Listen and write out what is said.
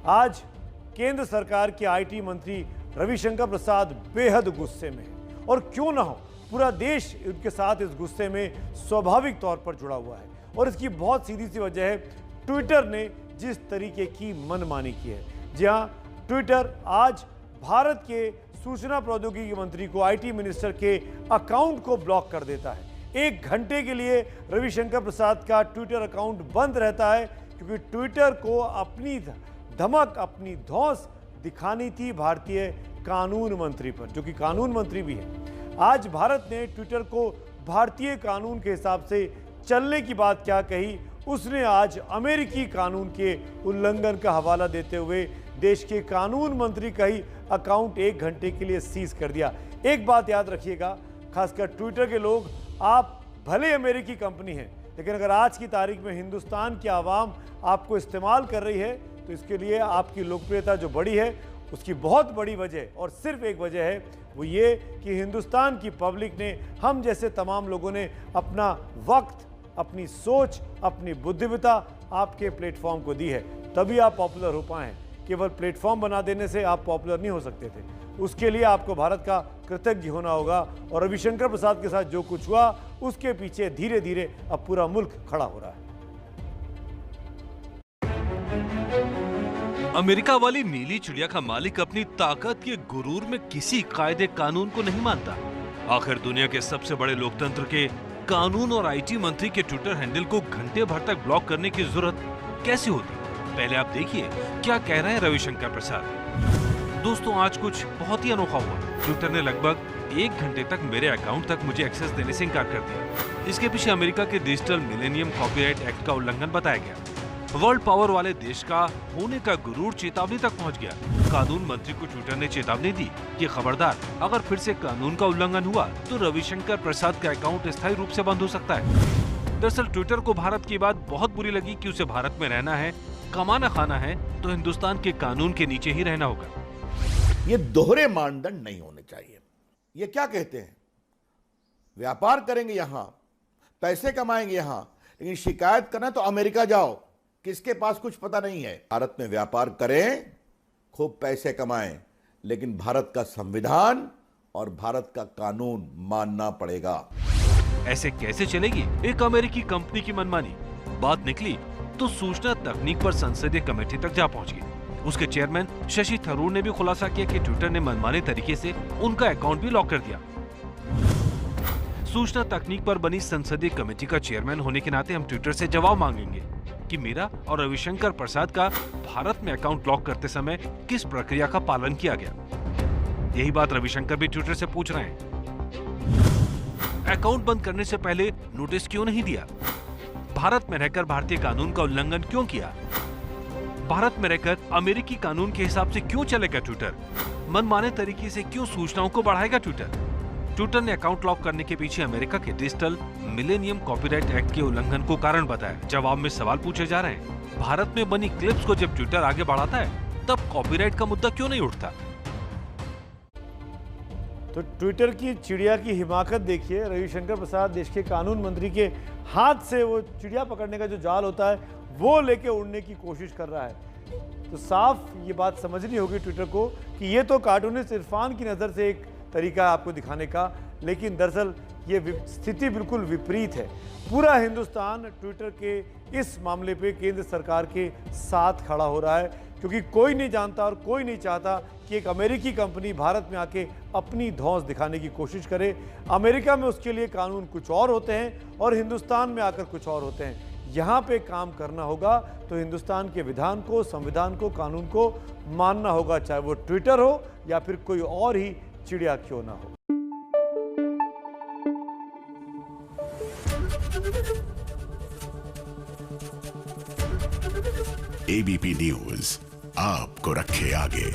आज केंद्र सरकार के आईटी मंत्री रविशंकर प्रसाद बेहद गुस्से में हैं और क्यों ना हो, पूरा देश उनके साथ इस गुस्से में स्वाभाविक तौर पर जुड़ा हुआ है। और इसकी बहुत सीधी सी वजह है ट्विटर ने जिस तरीके की मनमानी की है। जी हाँ, ट्विटर आज भारत के सूचना प्रौद्योगिकी मंत्री को, आईटी मिनिस्टर के अकाउंट को ब्लॉक कर देता है। 1 घंटे के लिए रविशंकर प्रसाद का ट्विटर अकाउंट बंद रहता है क्योंकि ट्विटर को अपनी धमक, अपनी धौंस दिखानी थी भारतीय कानून मंत्री पर, जो कि कानून मंत्री भी है। आज भारत ने ट्विटर को भारतीय कानून के हिसाब से चलने की बात क्या कही, उसने आज अमेरिकी कानून के उल्लंघन का हवाला देते हुए देश के कानून मंत्री का ही अकाउंट 1 घंटे के लिए सीज कर दिया। एक बात याद रखिएगा, खासकर ट्विटर के लोग, आप भले अमेरिकी कंपनी हैं, लेकिन अगर आज की तारीख में हिंदुस्तान की आवाम आपको इस्तेमाल कर रही है तो इसके लिए आपकी लोकप्रियता जो बढ़ी है उसकी बहुत बड़ी वजह और सिर्फ एक वजह है, वो ये कि हिंदुस्तान की पब्लिक ने, हम जैसे तमाम लोगों ने अपना वक्त, अपनी सोच, अपनी बुद्धिमत्ता आपके प्लेटफॉर्म को दी है, तभी आप पॉपुलर हो पाए हैं। केवल प्लेटफॉर्म बना देने से आप पॉपुलर नहीं हो सकते थे, उसके लिए आपको भारत का कृतज्ञ होना होगा। और रविशंकर प्रसाद के साथ जो कुछ हुआ उसके पीछे धीरे धीरे अब पूरा मुल्क खड़ा हो रहा है। अमेरिका वाली नीली चिड़िया का मालिक अपनी ताकत के गुरूर में किसी कायदे कानून को नहीं मानता। आखिर दुनिया के सबसे बड़े लोकतंत्र के कानून और आईटी मंत्री के ट्विटर हैंडल को घंटे भर तक ब्लॉक करने की जरूरत कैसे होती? पहले आप देखिए क्या कह रहे हैं रविशंकर प्रसाद। दोस्तों, आज कुछ बहुत ही अनोखा हुआ। ट्विटर ने लगभग 1 घंटे तक मेरे अकाउंट तक मुझे एक्सेस देने से इनकार कर दिया। इसके पीछे अमेरिका के डिजिटल मिलेनियम कॉपीराइट एक्ट का उल्लंघन बताया गया। वर्ल्ड पावर वाले देश का होने का गुरूर चेतावनी तक पहुंच गया। कानून मंत्री को ट्विटर ने चेतावनी दी कि खबरदार, अगर फिर से कानून का उल्लंघन हुआ तो रविशंकर प्रसाद का अकाउंट स्थायी रूप से बंद हो सकता है। दरअसल ट्विटर को भारत की बात बहुत बुरी लगी कि उसे भारत में रहना है, कमाना खाना है तो हिंदुस्तान के कानून के नीचे ही रहना होगा। ये दोहरे मानदंड नहीं होने चाहिए। ये क्या कहते हैं, व्यापार करेंगे यहां, पैसे कमाएंगे यहां, लेकिन शिकायत करना तो अमेरिका जाओ, किसके पास कुछ पता नहीं है। भारत में व्यापार करें, खूब पैसे कमाएं, लेकिन भारत का संविधान और भारत का कानून मानना पड़ेगा। ऐसे कैसे चलेगी एक अमेरिकी कंपनी की मनमानी? बात निकली तो सूचना तकनीक पर संसदीय कमेटी तक जा पहुंच गई। उसके चेयरमैन शशि थरूर ने भी खुलासा किया कि ट्विटर ने मनमाने तरीके से उनका अकाउंट भी लॉक कर दिया। सूचना तकनीक पर बनी संसदीय कमेटी का चेयरमैन होने के नाते हम ट्विटर से जवाब मांगेंगे कि मेरा और रविशंकर प्रसाद का भारत में अकाउंट लॉक करते समय किस प्रक्रिया का पालन किया गया। यही बात रविशंकर भी ट्विटर से पूछ रहे हैं। अकाउंट बंद करने से पहले नोटिस क्यों नहीं दिया? भारत में रहकर भारतीय कानून का उल्लंघन क्यों किया? भारत में रहकर अमेरिकी कानून के हिसाब से क्यों चलेगा ट्विटर? मनमाने तरीके से क्यों सूचनाओं को बढ़ाएगा ट्विटर? ट्विटर ने अकाउंट लॉक करने के पीछे अमेरिका के डिजिटल मिलेनियम कॉपीराइट एक्ट के उल्लंघन को कारण बताया। जवाब में सवाल पूछे जा रहे हैं, भारत में बनी क्लिप्स को जब ट्विटर आगे बढ़ाता है तब कॉपीराइट का मुद्दा क्यों नहीं उठता? तो ट्विटर की चिड़िया की हिमाकत देखिए। रविशंकर प्रसाद देश के कानून मंत्री के हाथ से वो चिड़िया पकड़ने का जो जाल होता है वो लेके उड़ने की कोशिश कर रहा है। तो साफ ये बात समझनी होगी ट्विटर को कि ये तो कार्टूनिस्ट इरफान की नज़र से एक तरीका है आपको दिखाने का, लेकिन दरअसल ये स्थिति बिल्कुल विपरीत है। पूरा हिंदुस्तान ट्विटर के इस मामले पे केंद्र सरकार के साथ खड़ा हो रहा है, क्योंकि कोई नहीं जानता और कोई नहीं चाहता कि एक अमेरिकी कंपनी भारत में आके अपनी धौंस दिखाने की कोशिश करे। अमेरिका में उसके लिए कानून कुछ और होते हैं और हिंदुस्तान में आकर कुछ और होते हैं। यहाँ पे काम करना होगा तो हिंदुस्तान के विधान को, संविधान को, कानून को मानना होगा, चाहे वो ट्विटर हो या फिर कोई और ही चिड़िया क्यों ना हो। एबीपी न्यूज आपको रखे आगे।